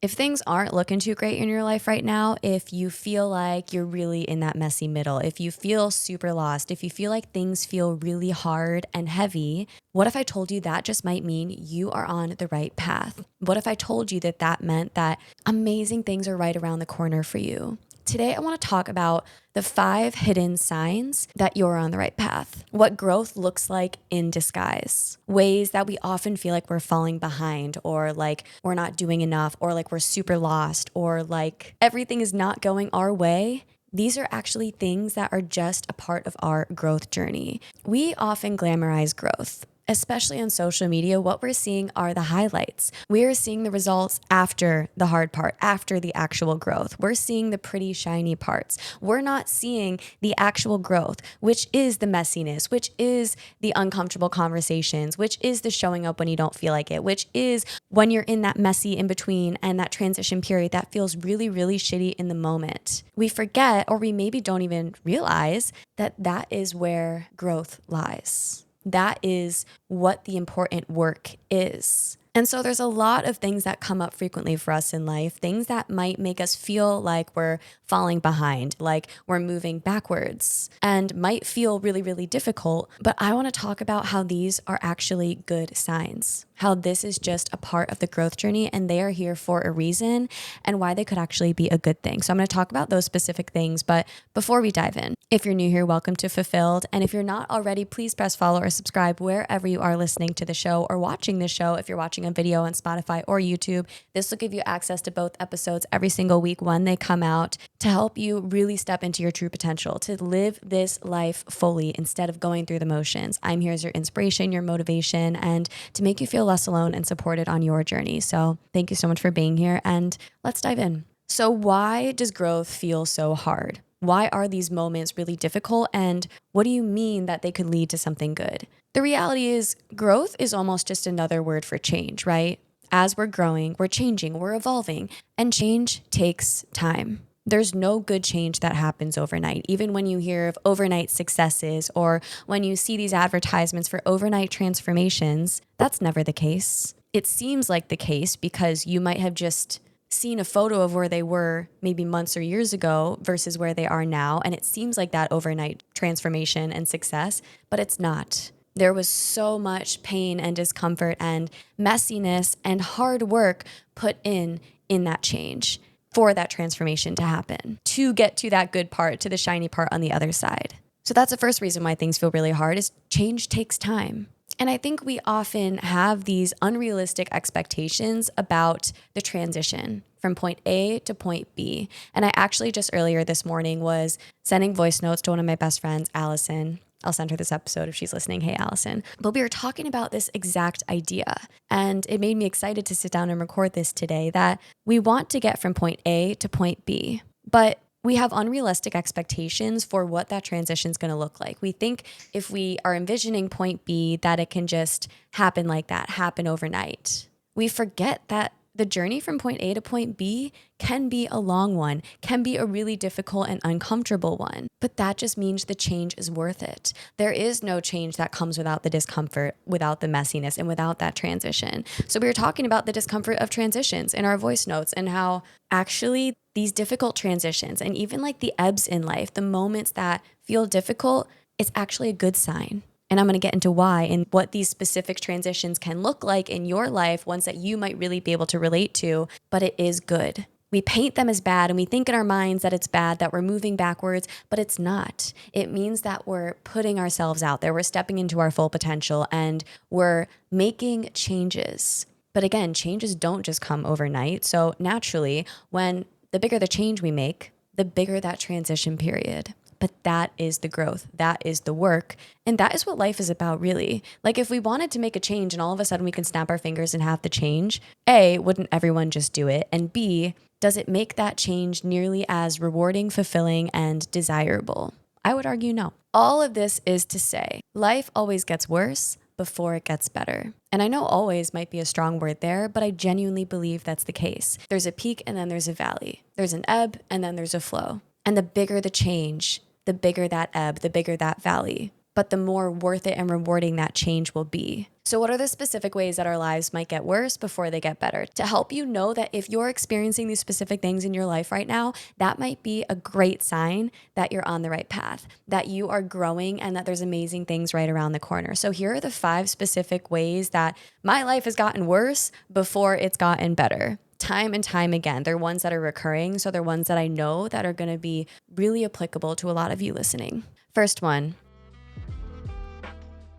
If things aren't looking too great in your life right now, if you feel like you're really in that messy middle, if you feel super lost, if you feel like things feel really hard and heavy, what if I told you that just might mean you are on the right path? What if I told you that that meant that amazing things are right around the corner for you? Today, I want to talk about the 5 hidden signs that you're on the right path, what growth looks like in disguise, ways that we often feel like we're falling behind or like we're not doing enough or like we're super lost or like everything is not going our way. These are actually things that are just a part of our growth journey. We often glamorize growth. Especially on social media, what we're seeing are the highlights. We're seeing the results after the hard part, after the actual growth. We're seeing the pretty shiny parts. We're not seeing the actual growth, which is the messiness, which is the uncomfortable conversations, which is the showing up when you don't feel like it, which is when you're in that messy in between and that transition period that feels really, really shitty in the moment. We forget, or we maybe don't even realize that that is where growth lies. That is what the important work is. And so there's a lot of things that come up frequently for us in life, things that might make us feel like we're falling behind, like we're moving backwards, and might feel really, really difficult. But I want to talk about how these are actually good signs, how this is just a part of the growth journey and they are here for a reason and why they could actually be a good thing. So I'm going to talk about those specific things. But before we dive in, if you're new here, welcome to Fulfilled. And if you're not already, please press follow or subscribe wherever you are listening to the show or watching the show. If you're watching a video on Spotify or YouTube, this will give you access to both episodes every single week when they come out to help you really step into your true potential, to live this life fully instead of going through the motions. I'm here as your inspiration, your motivation, and to make you feel less alone and supported on your journey. So thank you so much for being here and let's dive in. So why does growth feel so hard? Why are these moments really difficult? And what do you mean that they could lead to something good? The reality is growth is almost just another word for change, right? As we're growing, we're changing, we're evolving, and change takes time. There's no good change that happens overnight. Even when you hear of overnight successes or when you see these advertisements for overnight transformations, that's never the case. It seems like the case because you might have just seen a photo of where they were maybe months or years ago versus where they are now. And it seems like that overnight transformation and success, but it's not. There was so much pain and discomfort and messiness and hard work put in that change for that transformation to happen, to get to that good part, to the shiny part on the other side. So that's the first reason why things feel really hard is change takes time. And I think we often have these unrealistic expectations about the transition from point A to point B. And I actually just earlier this morning was sending voice notes to one of my best friends, Allison. I'll send her this episode if she's listening. Hey, Allison. But we were talking about this exact idea. And it made me excited to sit down and record this today that we want to get from point A to point B. But we have unrealistic expectations for what that transition is going to look like. We think if we are envisioning point B, that it can just happen like that, happen overnight. We forget that the journey from point A to point B can be a long one, can be a really difficult and uncomfortable one, but that just means the change is worth it. There is no change that comes without the discomfort, without the messiness, and without that transition. So we were talking about the discomfort of transitions in our voice notes and how actually these difficult transitions and even like the ebbs in life, the moments that feel difficult, it's actually a good sign. And I'm going to get into why and what these specific transitions can look like in your life, ones that you might really be able to relate to, but it is good. We paint them as bad and we think in our minds that it's bad, that we're moving backwards, but it's not. It means that we're putting ourselves out there, we're stepping into our full potential and we're making changes. But again, changes don't just come overnight. So naturally, when the bigger the change we make, the bigger that transition period. But that is the growth. That is the work. And that is what life is about, really. Like if we wanted to make a change and all of a sudden we can snap our fingers and have the change, A, wouldn't everyone just do it? And B, does it make that change nearly as rewarding, fulfilling, and desirable? I would argue no. All of this is to say, life always gets worse before it gets better. And I know always might be a strong word there, but I genuinely believe that's the case. There's a peak and then there's a valley. There's an ebb and then there's a flow. And the bigger the change, the bigger that ebb, the bigger that valley, but the more worth it and rewarding that change will be. So what are the specific ways that our lives might get worse before they get better? To help you know that if you're experiencing these specific things in your life right now, that might be a great sign that you're on the right path, that you are growing and that there's amazing things right around the corner. So here are the 5 specific ways that my life has gotten worse before it's gotten better. Time and time again. They're ones that are recurring. So they're ones that I know that are going to be really applicable to a lot of you listening. First one.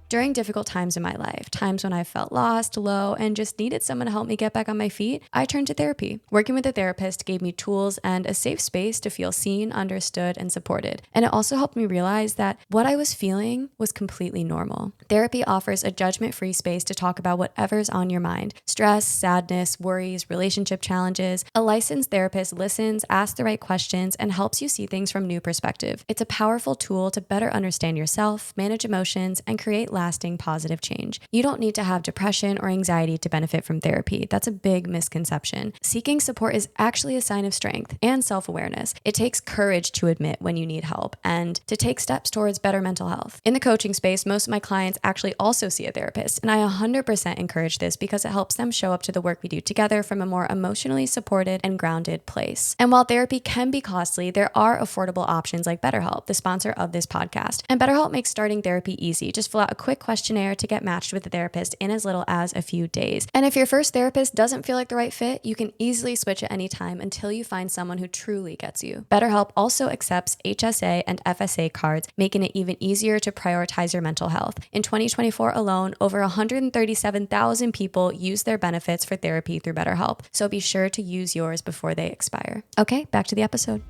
During difficult times in my life, times when I felt lost, low, and just needed someone to help me get back on my feet, I turned to therapy. Working with a therapist gave me tools and a safe space to feel seen, understood, and supported. And it also helped me realize that what I was feeling was completely normal. Therapy offers a judgment-free space to talk about whatever's on your mind: stress, sadness, worries, relationship challenges. A licensed therapist listens, asks the right questions, and helps you see things from a new perspective. It's a powerful tool to better understand yourself, manage emotions, and create lasting positive change. You don't need to have depression or anxiety to benefit from therapy. That's a big misconception. Seeking support is actually a sign of strength and self-awareness. It takes courage to admit when you need help and to take steps towards better mental health. In the coaching space, most of my clients actually also see a therapist, and I 100% encourage this because it helps them show up to the work we do together from a more emotionally supported and grounded place. And while therapy can be costly, there are affordable options like BetterHelp, the sponsor of this podcast. And BetterHelp makes starting therapy easy. Just fill out a quick questionnaire to get matched with a therapist in as little as a few days. And if your first therapist doesn't feel like the right fit, you can easily switch at any time until you find someone who truly gets you. BetterHelp also accepts HSA and FSA cards, making it even easier to prioritize your mental health. In 2024 alone, over 137,000 people use their benefits for therapy through BetterHelp. So be sure to use yours before they expire. Okay, back to the episode.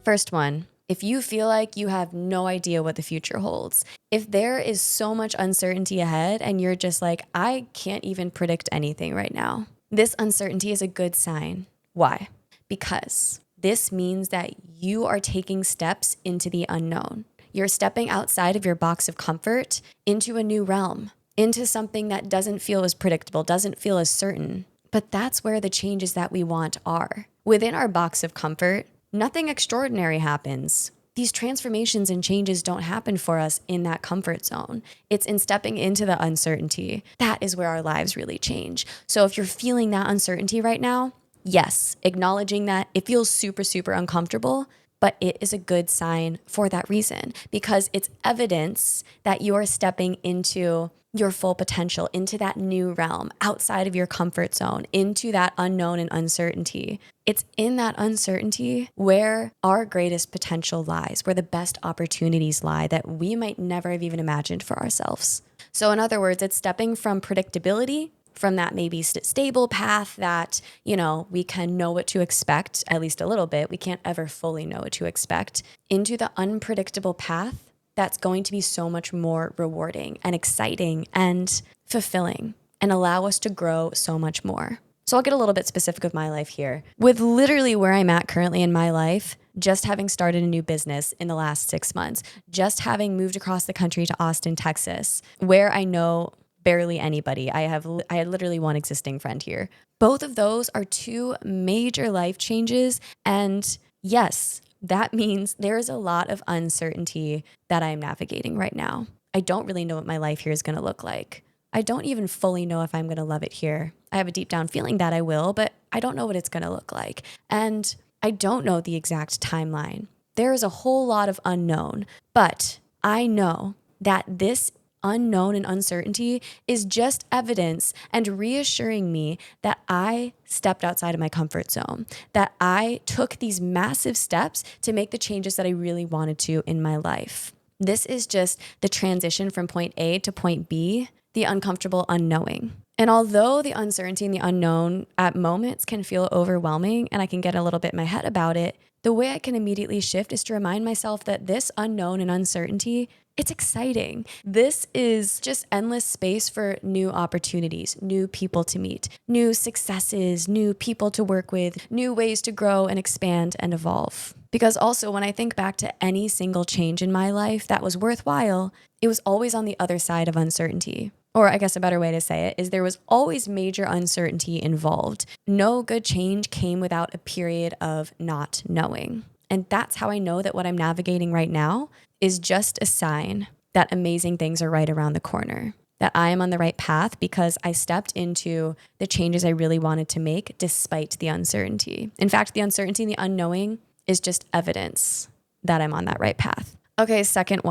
First one. If you feel like you have no idea what the future holds, if there is so much uncertainty ahead and you're just like, I can't even predict anything right now, this uncertainty is a good sign. Why? Because this means that you are taking steps into the unknown. You're stepping outside of your box of comfort into a new realm, into something that doesn't feel as predictable, doesn't feel as certain. But that's where the changes that we want are. Within our box of comfort, nothing extraordinary happens. These transformations and changes don't happen for us in that comfort zone. It's in stepping into the uncertainty. That is where our lives really change. So if you're feeling that uncertainty right now, yes, acknowledging that it feels super, super uncomfortable, but it is a good sign for that reason, because it's evidence that you are stepping into your full potential, into that new realm, outside of your comfort zone, into that unknown and uncertainty. It's in that uncertainty where our greatest potential lies, where the best opportunities lie that we might never have even imagined for ourselves. So in other words, it's stepping from predictability, from that maybe stable path that, we can know what to expect, at least a little bit. We can't ever fully know what to expect, into the unpredictable path that's going to be so much more rewarding and exciting and fulfilling and allow us to grow so much more. So I'll get a little bit specific with my life here. With literally where I'm at currently in my life, just having started a new business in the last 6 months, just having moved across the country to Austin, Texas, where I know barely anybody. I had literally one existing friend here. Both of those are 2 major life changes. And yes, that means there is a lot of uncertainty that I'm navigating right now. I don't really know what my life here is going to look like. I don't even fully know if I'm going to love it here. I have a deep down feeling that I will, but I don't know what it's going to look like. And I don't know the exact timeline. There is a whole lot of unknown, but I know that this unknown and uncertainty is just evidence and reassuring me that I stepped outside of my comfort zone, that I took these massive steps to make the changes that I really wanted to in my life. This is just the transition from point A to point B, the uncomfortable unknowing. And although the uncertainty and the unknown at moments can feel overwhelming and I can get a little bit in my head about it, the way I can immediately shift is to remind myself that this unknown and uncertainty, it's exciting. This is just endless space for new opportunities, new people to meet, new successes, new people to work with, new ways to grow and expand and evolve. Because also when I think back to any single change in my life that was worthwhile, it was always on the other side of uncertainty. Or I guess a better way to say it is there was always major uncertainty involved. No good change came without a period of not knowing. And that's how I know that what I'm navigating right now is just a sign that amazing things are right around the corner. that I am on the right path because I stepped into the changes I really wanted to make despite the uncertainty. In fact, the uncertainty and the unknowing is just evidence that I'm on that right path. Okay, second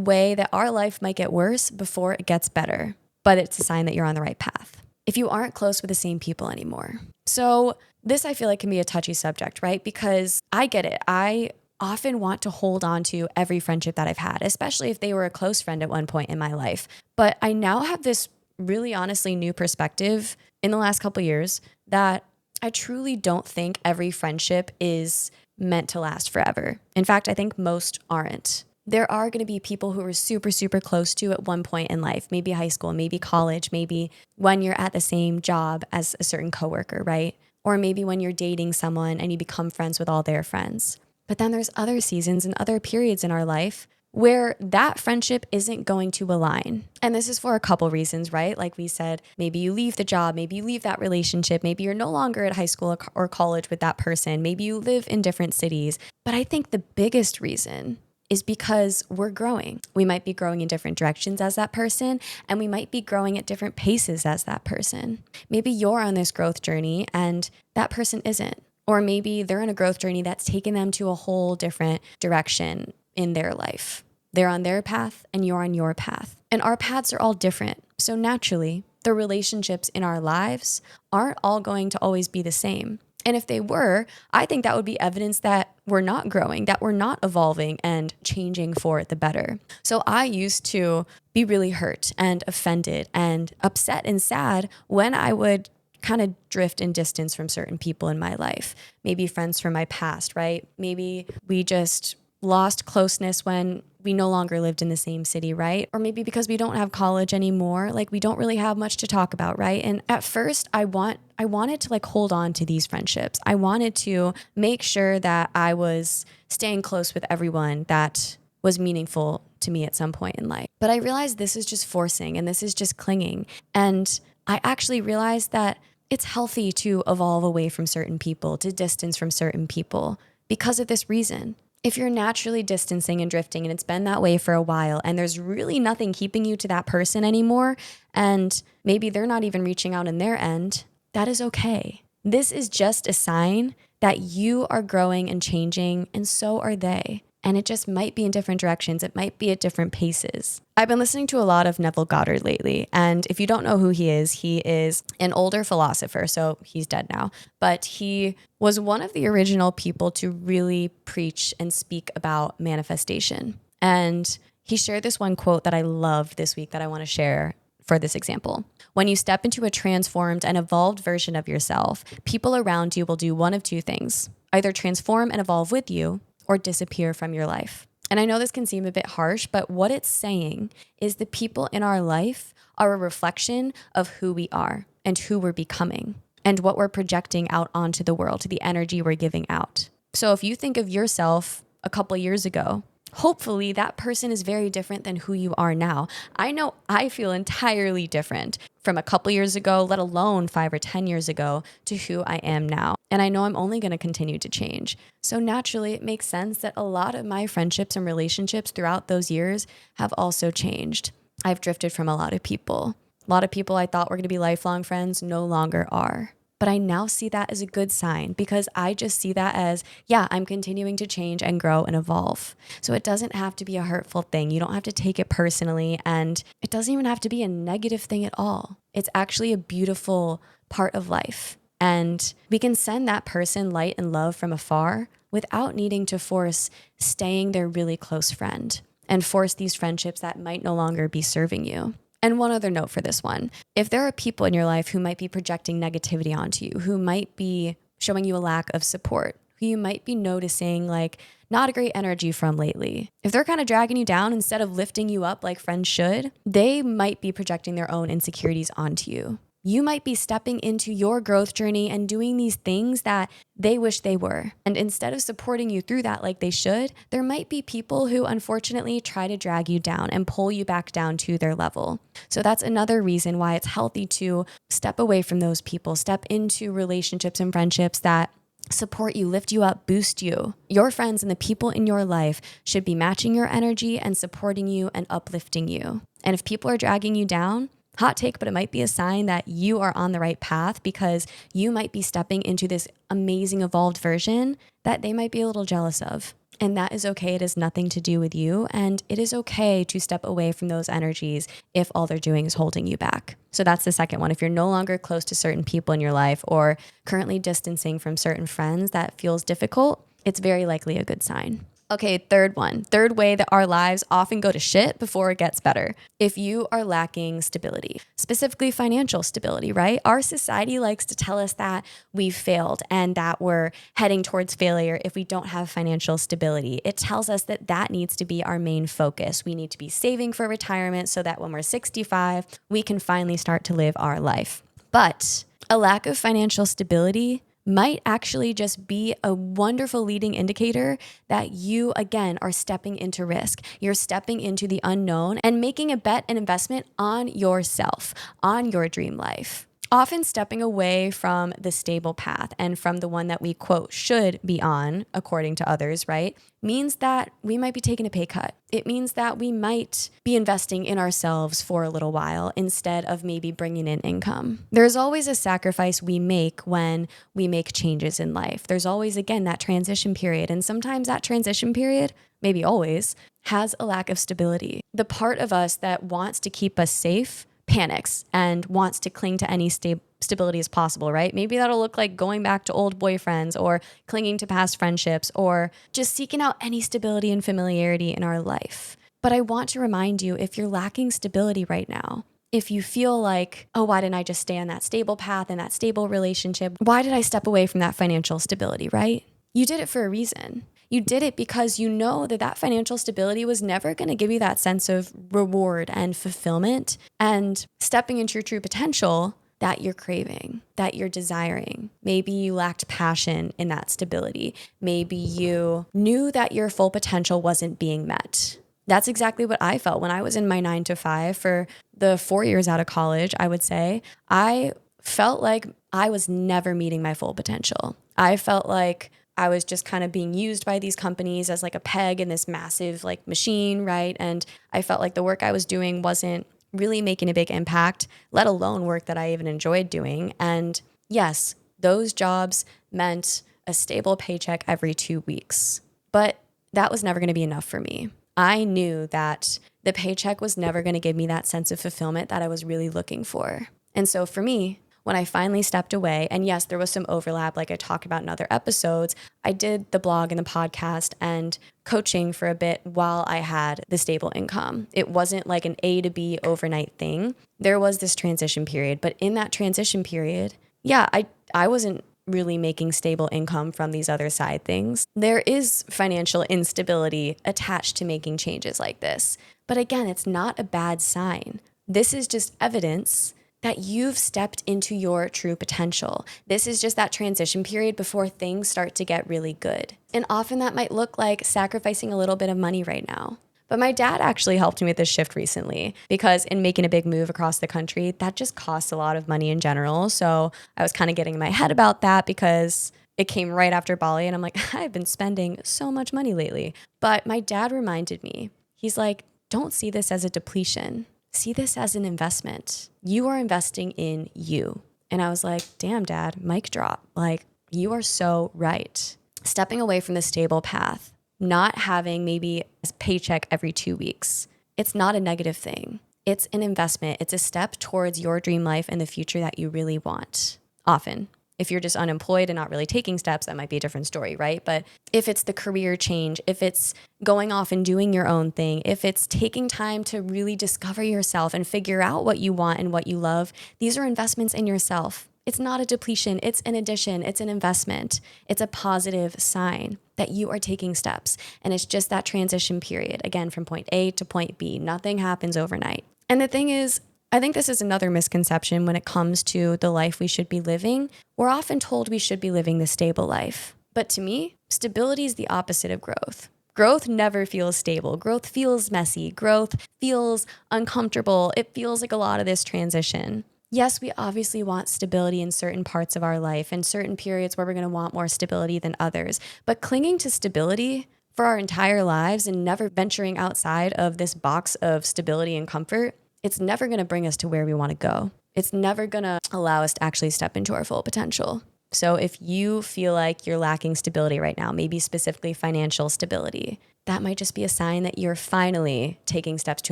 way that our life might get worse before it gets better, but it's a sign that you're on the right path. If you aren't close with the same people anymore. So this I feel like can be a touchy subject, right? Because I get it. I often want to hold on to every friendship that I've had, especially if they were a close friend at one point in my life. But I now have this really honestly new perspective in the last couple of years that I truly don't think every friendship is meant to last forever. In fact, I think most aren't. There are going to be people who are super, super close to at one point in life, maybe high school, maybe college, maybe when you're at the same job as a certain coworker, right? Or maybe when you're dating someone and you become friends with all their friends. But then there's other seasons and other periods in our life where that friendship isn't going to align. And this is for a couple reasons, right? Like we said, maybe you leave the job, maybe you leave that relationship, maybe you're no longer at high school or college with that person, maybe you live in different cities. But I think the biggest reason is because we're growing. We might be growing in different directions as that person, and we might be growing at different paces as that person. Maybe you're on this growth journey and that person isn't. Or maybe they're in a growth journey that's taken them to a whole different direction in their life. They're on their path and you're on your path. And our paths are all different. So naturally, the relationships in our lives aren't all going to always be the same. And if they were, I think that would be evidence that we're not growing, that we're not evolving and changing for the better. So I used to be really hurt and offended and upset and sad when I would kind of drift in distance from certain people in my life, maybe friends from my past, right? Maybe we just lost closeness when we no longer lived in the same city, right? Or maybe because we don't have college anymore, like we don't really have much to talk about, right? And at first I wanted to like hold on to these friendships. I wanted to make sure that I was staying close with everyone that was meaningful to me at some point in life. But I realized this is just forcing and this is just clinging. And I actually realized that it's healthy to evolve away from certain people, to distance from certain people because of this reason. If you're naturally distancing and drifting and it's been that way for a while and there's really nothing keeping you to that person anymore, and maybe they're not even reaching out on their end, that is okay. This is just a sign that you are growing and changing, and so are they. And it just might be in different directions. It might be at different paces. I've been listening to a lot of Neville Goddard lately. And if you don't know who he is an older philosopher. So he's dead now. But he was one of the original people to really preach and speak about manifestation. And he shared this one quote that I loved this week that I want to share for this example. When you step into a transformed and evolved version of yourself, people around you will do one of two things: either transform and evolve with you, or disappear from your life. And I know this can seem a bit harsh, but what it's saying is the people in our life are a reflection of who we are and who we're becoming and what we're projecting out onto the world, the energy we're giving out. So if you think of yourself a couple years ago, hopefully that person is very different than who you are now. I know I feel entirely different from a couple years ago, let alone 5 or 10 years ago, to who I am now. And I know I'm only going to continue to change. So naturally, it makes sense that a lot of my friendships and relationships throughout those years have also changed. I've drifted from a lot of people. A lot of people I thought were going to be lifelong friends no longer are. But I now see that as a good sign because I just see that as, yeah, I'm continuing to change and grow and evolve. So it doesn't have to be a hurtful thing. You don't have to take it personally, and it doesn't even have to be a negative thing at all. It's actually a beautiful part of life. And we can send that person light and love from afar without needing to force staying their really close friend and force these friendships that might no longer be serving you. And one other note for this one: if there are people in your life who might be projecting negativity onto you, who might be showing you a lack of support, who you might be noticing like not a great energy from lately, if they're kind of dragging you down instead of lifting you up like friends should, they might be projecting their own insecurities onto you. You might be stepping into your growth journey and doing these things that they wish they were. And instead of supporting you through that like they should, there might be people who unfortunately try to drag you down and pull you back down to their level. So that's another reason why it's healthy to step away from those people, step into relationships and friendships that support you, lift you up, boost you. Your friends and the people in your life should be matching your energy and supporting you and uplifting you. And if people are dragging you down, hot take, but it might be a sign that you are on the right path, because you might be stepping into this amazing evolved version that they might be a little jealous of. And that is okay. It has nothing to do with you. And it is okay to step away from those energies if all they're doing is holding you back. So that's the second one. If you're no longer close to certain people in your life or currently distancing from certain friends that feels difficult, it's very likely a good sign. Okay, third one. Third way that our lives often go to shit before it gets better. If you are lacking stability, specifically financial stability, right? Our society likes to tell us that we've failed and that we're heading towards failure if we don't have financial stability. It tells us that that needs to be our main focus. We need to be saving for retirement so that when we're 65, we can finally start to live our life. But a lack of financial stability might actually just be a wonderful leading indicator that you, again, are stepping into risk. You're stepping into the unknown and making a bet and investment on yourself, on your dream life. Often stepping away from the stable path and from the one that we, quote, should be on, according to others, right, means that we might be taking a pay cut. It means that we might be investing in ourselves for a little while instead of maybe bringing in income. There's always a sacrifice we make when we make changes in life. There's always, again, that transition period. And sometimes that transition period, maybe always, has a lack of stability. The part of us that wants to keep us safe panics and wants to cling to any stability as possible, right? Maybe that'll look like going back to old boyfriends or clinging to past friendships or just seeking out any stability and familiarity in our life. But I want to remind you, if you're lacking stability right now, if you feel like, oh, why didn't I just stay on that stable path and that stable relationship? Why did I step away from that financial stability, right? You did it for a reason. You did it because you know that that financial stability was never going to give you that sense of reward and fulfillment and stepping into your true potential that you're craving, that you're desiring. Maybe you lacked passion in that stability. Maybe you knew that your full potential wasn't being met. That's exactly what I felt when I was in my 9 to 5 for the 4 years out of college. I would say I felt like I was never meeting my full potential. I felt like I was just kind of being used by these companies as like a peg in this massive like machine, right? And I felt like the work I was doing wasn't really making a big impact, let alone work that I even enjoyed doing. And yes, those jobs meant a stable paycheck every 2 weeks, but that was never going to be enough for me. I knew that the paycheck was never going to give me that sense of fulfillment that I was really looking for. And so for me, when I finally stepped away, and yes, there was some overlap like I talked about in other episodes, I did the blog and the podcast and coaching for a bit while I had the stable income. It wasn't like an A to B overnight thing. There was this transition period, but in that transition period, yeah, I wasn't really making stable income from these other side things. There is financial instability attached to making changes like this. But again, it's not a bad sign. This is just evidence that you've stepped into your true potential. This is just that transition period before things start to get really good. And often that might look like sacrificing a little bit of money right now. But my dad actually helped me with this shift recently because in making a big move across the country, that just costs a lot of money in general. So I was kind of getting in my head about that because it came right after Bali and I'm like, I've been spending so much money lately. But my dad reminded me, he's like, don't see this as a depletion. See this as an investment. You are investing in you. And I was like, damn, Dad, mic drop. Like, you are so right. Stepping away from the stable path, not having maybe a paycheck every 2 weeks, it's not a negative thing. It's an investment. It's a step towards your dream life and the future that you really want. Often. If you're just unemployed and not really taking steps, that might be a different story, right? But if it's the career change, if it's going off and doing your own thing, if it's taking time to really discover yourself and figure out what you want and what you love, these are investments in yourself. It's not a depletion. It's an addition. It's an investment. It's a positive sign that you are taking steps. And it's just that transition period, again, from point A to point B. Nothing happens overnight. And the thing is, I think this is another misconception when it comes to the life we should be living. We're often told we should be living the stable life. But to me, stability is the opposite of growth. Growth never feels stable. Growth feels messy. Growth feels uncomfortable. It feels like a lot of this transition. Yes, we obviously want stability in certain parts of our life and certain periods where we're going to want more stability than others. But clinging to stability for our entire lives and never venturing outside of this box of stability and comfort, it's never going to bring us to where we want to go. It's never going to allow us to actually step into our full potential. So if you feel like you're lacking stability right now, maybe specifically financial stability, that might just be a sign that you're finally taking steps to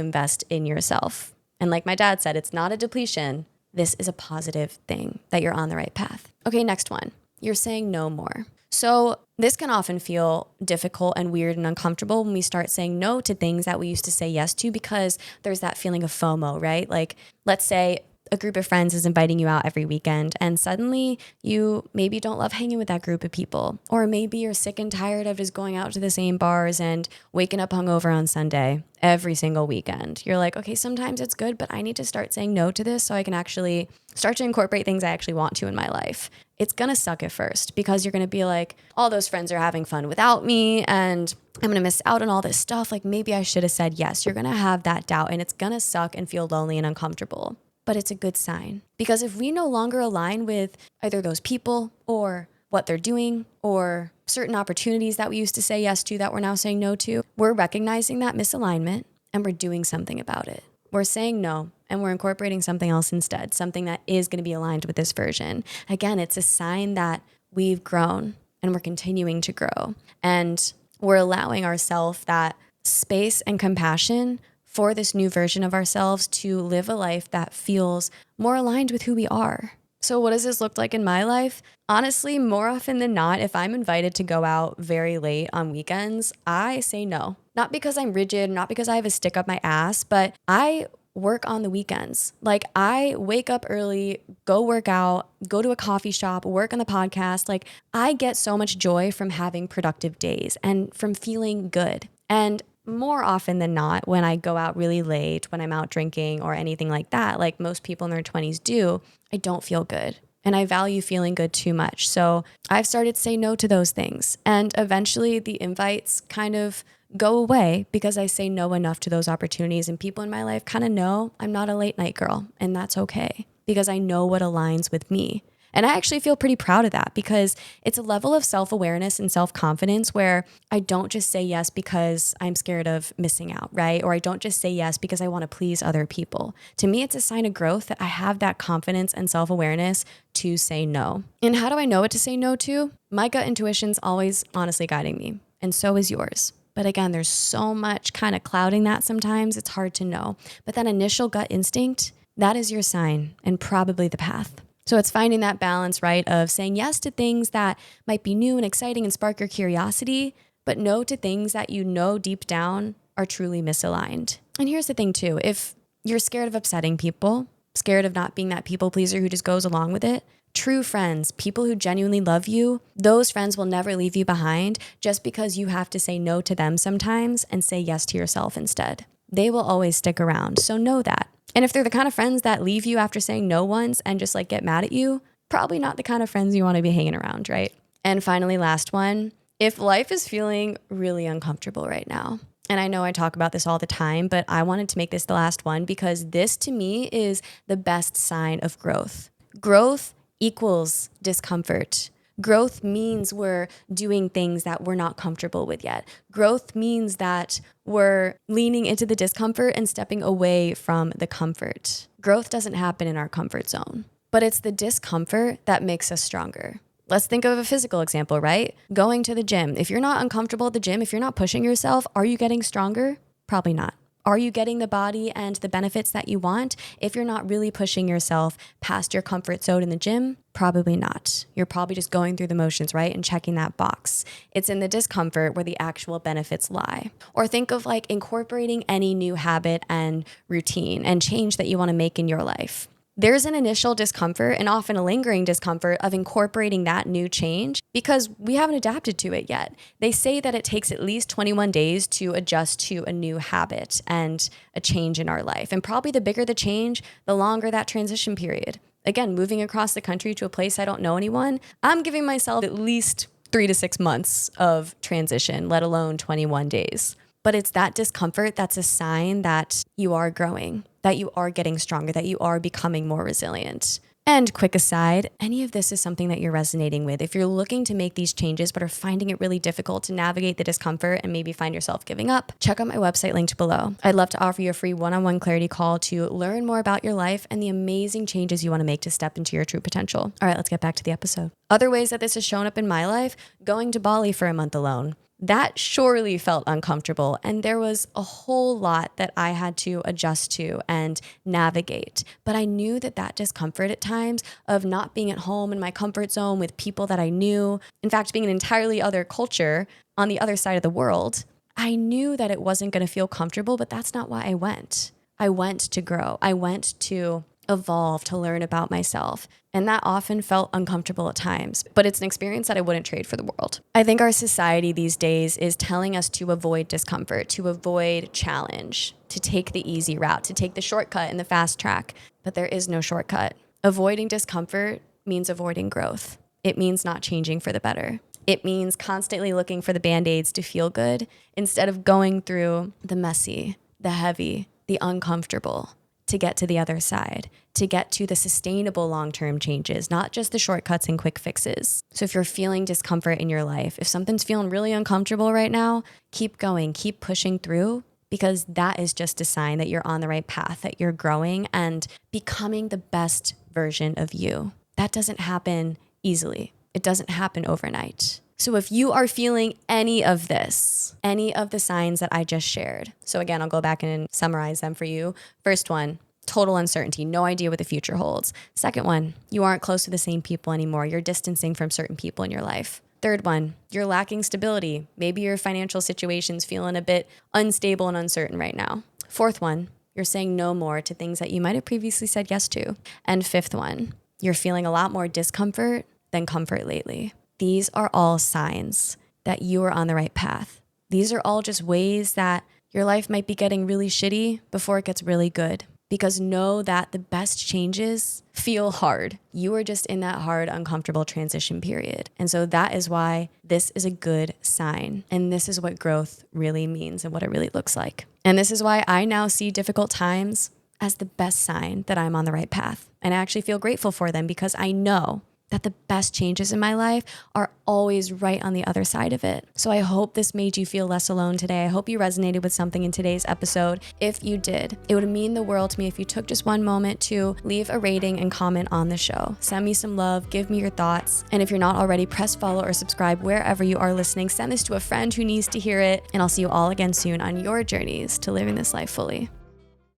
invest in yourself. And like my dad said, it's not a depletion. This is a positive thing that you're on the right path. Okay, next one. You're saying no more. So this can often feel difficult and weird and uncomfortable when we start saying no to things that we used to say yes to, because there's that feeling of FOMO, right? Like, let's say a group of friends is inviting you out every weekend and suddenly you maybe don't love hanging with that group of people. Or maybe you're sick and tired of just going out to the same bars and waking up hungover on Sunday every single weekend. You're like, okay, sometimes it's good, but I need to start saying no to this so I can actually start to incorporate things I actually want to in my life. It's going to suck at first because you're going to be like, all those friends are having fun without me and I'm going to miss out on all this stuff. Like maybe I should have said yes. You're going to have that doubt and it's going to suck and feel lonely and uncomfortable. But it's a good sign, because if we no longer align with either those people or what they're doing or certain opportunities that we used to say yes to that we're now saying no to, we're recognizing that misalignment and we're doing something about it. We're saying no and we're incorporating something else instead, something that is going to be aligned with this version. Again, it's a sign that we've grown and we're continuing to grow, and we're allowing ourselves that space and compassion for this new version of ourselves to live a life that feels more aligned with who we are. So what does this look like in my life? Honestly, more often than not, if I'm invited to go out very late on weekends, I say no. Not because I'm rigid, not because I have a stick up my ass, but I work on the weekends. Like I wake up early, go work out, go to a coffee shop, work on the podcast. Like I get so much joy from having productive days and from feeling good. And more often than not, when I go out really late, when I'm out drinking or anything like that, like most people in their 20s do, I don't feel good. And I value feeling good too much. So I've started to say no to those things. And eventually the invites kind of go away because I say no enough to those opportunities. And people in my life kind of know I'm not a late night girl. And that's okay because I know what aligns with me. And I actually feel pretty proud of that because it's a level of self-awareness and self-confidence where I don't just say yes because I'm scared of missing out, right? Or I don't just say yes because I want to please other people. To me, it's a sign of growth that I have that confidence and self-awareness to say no. And how do I know what to say no to? My gut intuition's always honestly guiding me, and so is yours. But again, there's so much kind of clouding that sometimes it's hard to know. But that initial gut instinct, that is your sign and probably the path. So it's finding that balance, right, of saying yes to things that might be new and exciting and spark your curiosity, but no to things that you know deep down are truly misaligned. And here's the thing too, if you're scared of upsetting people, scared of not being that people pleaser who just goes along with it, true friends, people who genuinely love you, those friends will never leave you behind just because you have to say no to them sometimes and say yes to yourself instead. They will always stick around, so know that. And if they're the kind of friends that leave you after saying no once and just like get mad at you, probably not the kind of friends you want to be hanging around, right? And finally, last one, if life is feeling really uncomfortable right now, and I know I talk about this all the time, but I wanted to make this the last one because this to me is the best sign of growth. Growth equals discomfort. Growth means we're doing things that we're not comfortable with yet. Growth means that we're leaning into the discomfort and stepping away from the comfort. Growth doesn't happen in our comfort zone, but it's the discomfort that makes us stronger. Let's think of a physical example, right? Going to the gym. If you're not uncomfortable at the gym, if you're not pushing yourself, are you getting stronger? Probably not. Are you getting the body and the benefits that you want? If you're not really pushing yourself past your comfort zone in the gym, probably not. You're probably just going through the motions, right? And checking that box. It's in the discomfort where the actual benefits lie. Or think of like incorporating any new habit and routine and change that you want to make in your life. There's an initial discomfort and often a lingering discomfort of incorporating that new change because we haven't adapted to it yet. They say that it takes at least 21 days to adjust to a new habit and a change in our life. And probably the bigger the change, the longer that transition period. Again, moving across the country to a place I don't know anyone, I'm giving myself at least 3 to 6 months of transition, let alone 21 days. But it's that discomfort that's a sign that you are growing. that you are getting stronger, that you are becoming more resilient. And quick aside, any of this is something that you're resonating with. If you're looking to make these changes but are finding it really difficult to navigate the discomfort and maybe find yourself giving up, check out my website linked below. I'd love to offer you a free one-on-one clarity call to learn more about your life and the amazing changes you want to make to step into your true potential. All right, let's get back to the episode. Other ways that this has shown up in my life, going to Bali for a month alone. That surely felt uncomfortable, and there was a whole lot that I had to adjust to and navigate. But I knew that discomfort at times of not being at home in my comfort zone with people that I knew, in fact, being an entirely other culture on the other side of the world, I knew that it wasn't going to feel comfortable, but that's not why I went. I went to grow. I went to evolve, to learn about myself. And that often felt uncomfortable at times, but it's an experience that I wouldn't trade for the world. I think our society these days is telling us to avoid discomfort, to avoid challenge, to take the easy route, to take the shortcut and the fast track. But there is no shortcut. Avoiding discomfort means avoiding growth. It means not changing for the better. It means constantly looking for the Band-Aids to feel good instead of going through the messy, the heavy, the uncomfortable to get to the other side, to get to the sustainable long-term changes, not just the shortcuts and quick fixes. So if you're feeling discomfort in your life, if something's feeling really uncomfortable right now, keep going, keep pushing through, because that is just a sign that you're on the right path, that you're growing and becoming the best version of you. That doesn't happen easily. It doesn't happen overnight. So if you are feeling any of this, any of the signs that I just shared, so again, I'll go back and summarize them for you. First one, total uncertainty, no idea what the future holds. Second one, you aren't close to the same people anymore. You're distancing from certain people in your life. Third one, you're lacking stability. Maybe your financial situation's feeling a bit unstable and uncertain right now. Fourth one, you're saying no more to things that you might have previously said yes to. And fifth one, you're feeling a lot more discomfort than comfort lately. These are all signs that you are on the right path. These are all just ways that your life might be getting really shitty before it gets really good. Because know that the best changes feel hard. You are just in that hard, uncomfortable transition period. And so that is why this is a good sign. And this is what growth really means and what it really looks like. And this is why I now see difficult times as the best sign that I'm on the right path. And I actually feel grateful for them because I know that the best changes in my life are always right on the other side of it. So I hope this made you feel less alone today. I hope you resonated with something in today's episode. If you did, it would mean the world to me if you took just one moment to leave a rating and comment on the show. Send me some love, give me your thoughts. And if you're not already, press follow or subscribe wherever you are listening. Send this to a friend who needs to hear it. And I'll see you all again soon on your journeys to living this life fully.